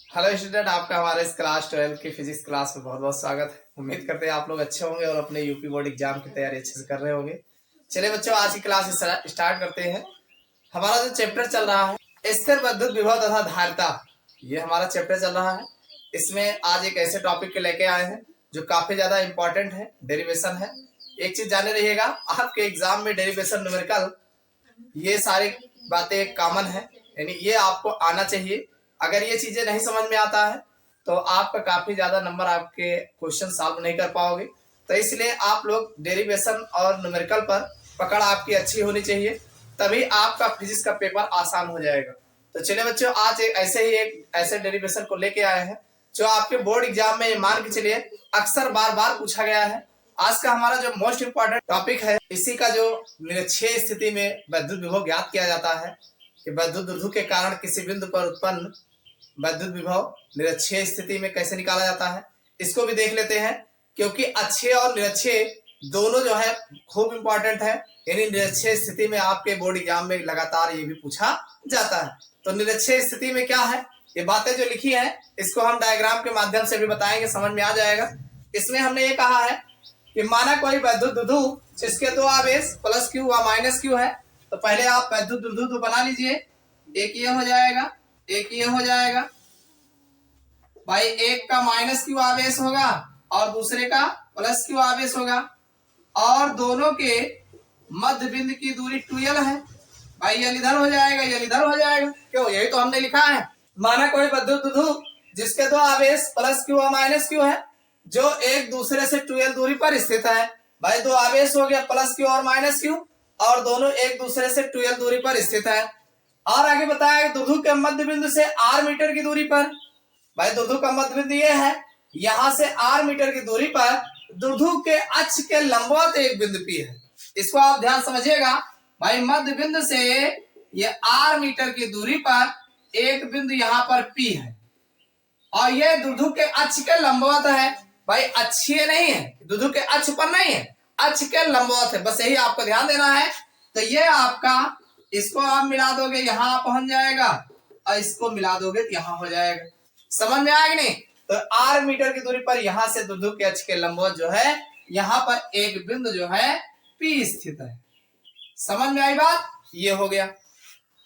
Hello student, आपका हमारे इस क्लास 12 की फिजिक्स क्लास में बहुत बहुत स्वागत है। उम्मीद करते हैं आप लोग अच्छे होंगे और अपने यूपी बोर्ड एग्जाम की तैयारी अच्छे से कर रहे होंगे। चलिए बच्चों, आज की क्लास स्टार्ट करते हैं। हमारा जो चैप्टर चल रहा है स्थिर विद्युत विभव तथा धारिता, ये हमारा चैप्टर चल रहा है। इसमें आज एक ऐसे टॉपिक के लेके आए हैं जो काफी ज्यादा इंपॉर्टेंट है, डेरिवेशन है। एक चीज जाने रहिएगा, आपके एग्जाम में डेरिवेशन, न्यूमेरिकल, ये सारी बातें कॉमन है, यानी ये आपको आना चाहिए। अगर ये चीजें नहीं समझ में आता है तो आपका काफी ज्यादा नंबर आपके क्वेश्चन सॉल्व नहीं कर पाओगे। तो इसलिए आप लोग डेरिवेशन और न्यूमेरिकल पर पकड़ आपकी अच्छी होनी चाहिए, तभी आपका फिजिक्स का पेपर आसान हो जाएगा। तो चलिए बच्चों, आज एक ऐसे डेरिवेशन को लेके आए हैं जो आपके बोर्ड एग्जाम में मान के चलिए अक्सर बार बार पूछा गया है। आज का हमारा जो मोस्ट इंपॉर्टेंट टॉपिक है, इसी का जो निरक्षीय स्थिति में विद्युत विभव ज्ञात किया जाता है कि विद्युत द्विध्रुव के कारण किसी बिंदु पर उत्पन्न विद्युत विभव निरक्षीय स्थिति में कैसे निकाला जाता है, इसको भी देख लेते हैं। क्योंकि अक्षीय और निरक्षीय दोनों जो है खूब इंपॉर्टेंट है, यानी निरक्षीय स्थिति में आपके बोर्ड एग्जाम में लगातार ये भी पूछा जाता है। तो निरक्षीय स्थिति में क्या है, ये बातें जो लिखी है इसको हम डायग्राम के माध्यम से भी बताएंगे, समझ में आ जाएगा। इसमें हमने ये कहा है कि माना कोई विद्युत द्विध्रुव जिसके दो आवेश प्लस क्यू व माइनस क्यू है। तो पहले आप विद्युत द्विध्रुव बना लीजिए। एक ये हो जाएगा, एक ये हो जाएगा भाई। एक का माइनस क्यू आवेश होगा और दूसरे का प्लस क्यू आवेश होगा, और दोनों के मध्य बिंदु की दूरी 2l है भाई। ये इधर हो जाएगा, ये इधर हो जाएगा। क्यों, यही तो हमने लिखा है। माना कोई विद्युत द्विध्रुव जिसके दो आवेश प्लस क्यू और माइनस क्यू है, जो एक दूसरे से 2l दूरी पर स्थित है भाई। दो आवेश हो गया प्लस क्यू और माइनस क्यू, और दोनों एक दूसरे से 2l दूरी पर स्थित है। और आगे बताया द्विध्रुव के मध्य बिंदु से r मीटर की दूरी पर भाई। द्विध्रुव का मध्य बिंदु ये है, यहां से r मीटर की दूरी पर द्विध्रुव के अक्ष के लंबवत एक बिंदु P है। इसको आप ध्यान समझिएगा भाई। मध्य बिंदु से ये r मीटर की दूरी पर एक बिंदु यहाँ पर P है, और ये द्विध्रुव के अक्ष के लंबवत है भाई। अक्षीय नहीं है, द्विध्रुव के अक्ष पर नहीं है, अक्ष के लंबवत है, बस यही आपको ध्यान देना है। तो ये आपका, इसको आप मिला दोगे यहाँ पहुंच जाएगा, और इसको मिला दोगे तो यहाँ हो जाएगा। समझ में आएगा नहीं? तो r मीटर की दूरी पर यहां से द्विध्रुव के अक्ष के लंबवत जो है, यहाँ पर एक बिंदु जो है P स्थित है। समझ में आई बात? ये हो गया।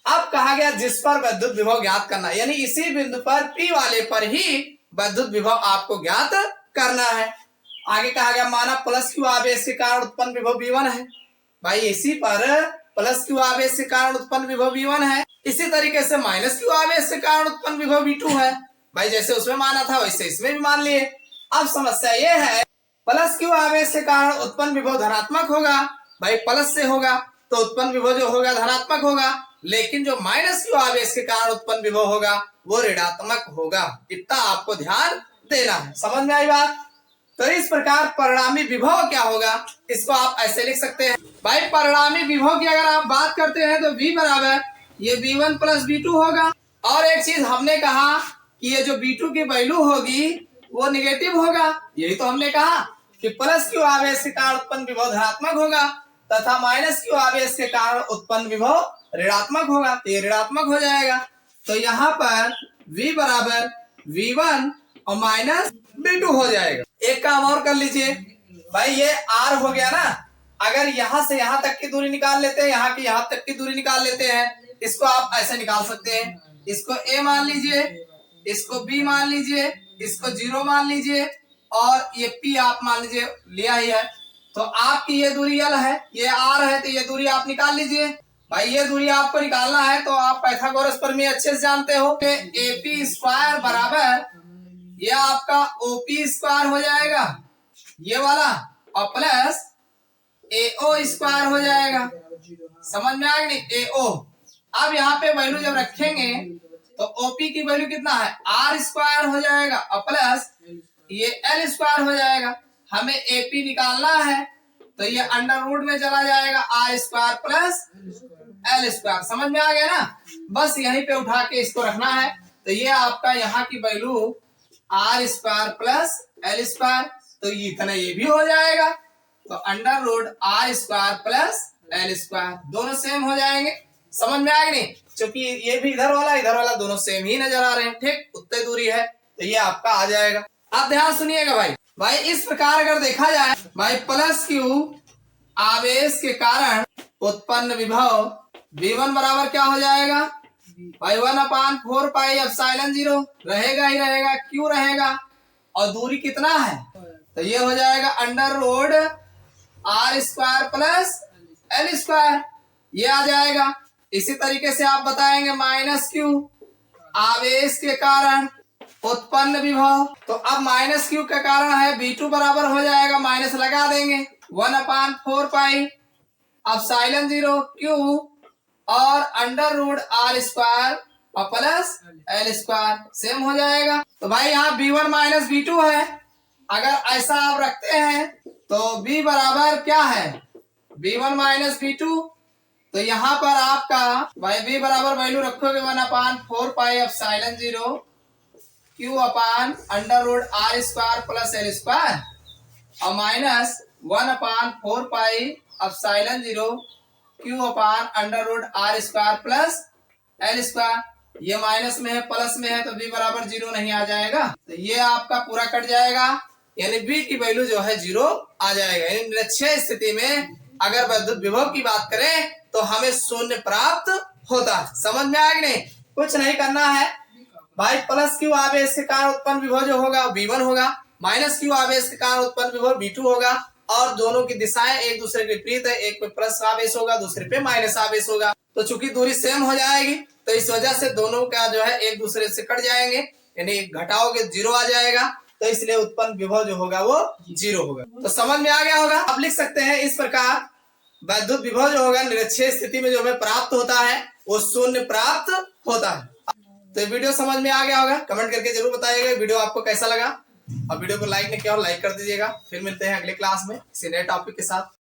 अब कहा गया जिस पर विद्युत विभव ज्ञात करना, यानी इसी बिंदु पर P वाले पर ही विद्युत विभव आपको ज्ञात करना है। आगे कहा गया माना प्लस क्यू आवेश के कारण उत्पन्न विभव V1 है भाई। इसी पर प्लस क्यू आवेश के कारण उत्पन्न विभव V1 है। इसी तरीके से माइनस क्यू आवेश के कारण उत्पन्न विभव V2 है भाई। जैसे उसमें माना था वैसे इसमें भी मान लिए। अब समस्या ये है, प्लस क्यू आवेश के कारण उत्पन्न विभव धनात्मक होगा भाई, प्लस से होगा तो उत्पन्न विभव जो होगा धनात्मक होगा, लेकिन जो माइनस क्यू आवेश के कारण उत्पन्न विभव होगा वो ऋणात्मक होगा। इतना आपको ध्यान देना है। समझ में आई बात? तो इस प्रकार परिणामी विभव क्या होगा, इसको आप ऐसे लिख सकते हैं भाई। परिणामी विभव की अगर आप बात करते हैं तो V बराबर ये V1 प्लस V2 होगा। और एक चीज हमने कहा कि ये जो V2 की वैल्यू होगी वो निगेटिव होगा। यही तो हमने कहा कि प्लस क्यू आवेश के कारण उत्पन्न विभव धनात्मक होगा तथा माइनस क्यू आवेश के कारण उत्पन्न विभव ऋणात्मक होगा। तो ये ऋणात्मक हो जाएगा। तो यहाँ पर V बराबर V1 और माइनस V2 हो जाएगा। एक काम और कर लीजिए भाई, ये R हो गया ना। अगर यहाँ से यहाँ तक की दूरी निकाल लेते हैं, यहाँ की यहाँ तक की दूरी निकाल लेते हैं, इसको आप ऐसे निकाल सकते हैं। इसको A मान लीजिए, इसको B मान लीजिए, इसको 0 मान लीजिए, और ये P आप मान लीजिए, लिया ही है। तो आपकी ये दूरी L है, ये R है, तो ये दूरी आप निकाल लीजिए भाई। ये दूरी आपको निकालना है तो आप पाइथागोरस प्रमेय अच्छे से जानते हो कि AP स्क्वायर बराबर ये आपका OP स्क्वायर हो जाएगा, ये वाला, और प्लस AO स्क्वायर हो जाएगा। समझ में आएगा नहीं? AO। अब यहाँ पे वैल्यू जब रखेंगे तो OP की वैल्यू कितना है, R स्क्वायर हो जाएगा, और प्लस ये L स्क्वायर हो जाएगा। हमें AP निकालना है तो ये अंडर रूट में चला जाएगा, R square plus L square. समझ में आ गया ना? बस यहीं पे उठा के इसको रखना है। तो ये आपका यहाँ की value R square plus L square, तो इतना ये भी हो जाएगा। तो under root R square plus L square दोनों सेम हो जाएंगे। समझ में आएगा नहीं? क्योंकि ये भी इधर वाला दोनों सेम ही नजर आ रहे हैं, ठीक, उतनी दूरी है, तो ये आपका आ जाएगा। आप ध्यान सुनिएगा भाई इस प्रकार अगर देखा जाए भाई, प्लस क्यू आवेश के कारण उत्पन्न विभव V1 बराबर क्या हो जाएगा भाई 1/4 पाई एप्सिलॉन 0 रहेगा ही रहेगा, क्यों रहेगा, और दूरी कितना है, तो ये हो जाएगा under root r² plus l², ये आ जाएगा। इसी तरीके से आप बताएंगे माइनस क्यू आवेश के कारण उत्पन्न विभव, तो अब माइनस क्यू के कारण है V2 बराबर हो जाएगा, माइनस लगा देंगे 1/4 पाई एप्सिलॉन 0 क्यू और अंडर रूट r² और प्लस l² सेम हो जाएगा। तो भाई यहाँ V1 माइनस V2 है, अगर ऐसा आप रखते हैं तो V बराबर क्या है V1 माइनस V2, तो यहाँ पर आपका भाई V बराबर वैल्यू रखोगे 1/4 pi epsilon 0 q upon under root r² plus l² और minus 1/4 pi epsilon 0 q upon under root r² plus l², ये माइनस में है प्लस में है तो v बराबर 0 नहीं आ जाएगा, तो ये आपका पूरा कट जाएगा, यानी v की वैल्यू जो है 0 आ जाएगा। यानी निरक्षीय स्थिति में अगर विद्युत विभव की बात करें तो हमें शून्य प्राप्त होता है। समझ में आया कि नहीं, कुछ नहीं करना है भाई, प्लस क्यू आवेश के कारण उत्पन्न विभव जो होगा V1 होगा, माइनस क्यू आवेश के कारण उत्पन्न विभव V2 होगा, और दोनों की दिशाएं एक दूसरे के विपरीत है, एक पे प्लस आवेश होगा दूसरे पे माइनस आवेश होगा, तो चूंकि दूरी सेम हो जाएगी तो इस वजह से दोनों का जो है एक दूसरे से कट जाएंगे, यानी घटाओगे 0 आ जाएगा, तो इसलिए उत्पन्न विभव जो होगा वो 0 होगा। तो समझ में आ गया होगा। आप लिख सकते हैं इस प्रकार, विद्युत विभव जो होगा निरक्षीय स्थिति में जो हमें प्राप्त होता है वो शून्य प्राप्त होता है। तो वीडियो समझ में आ गया होगा, कमेंट करके जरूर बताइएगा वीडियो आपको कैसा लगा, और वीडियो को लाइक नहीं किया और लाइक कर दीजिएगा। फिर मिलते हैं अगले क्लास में किसी नए टॉपिक के साथ।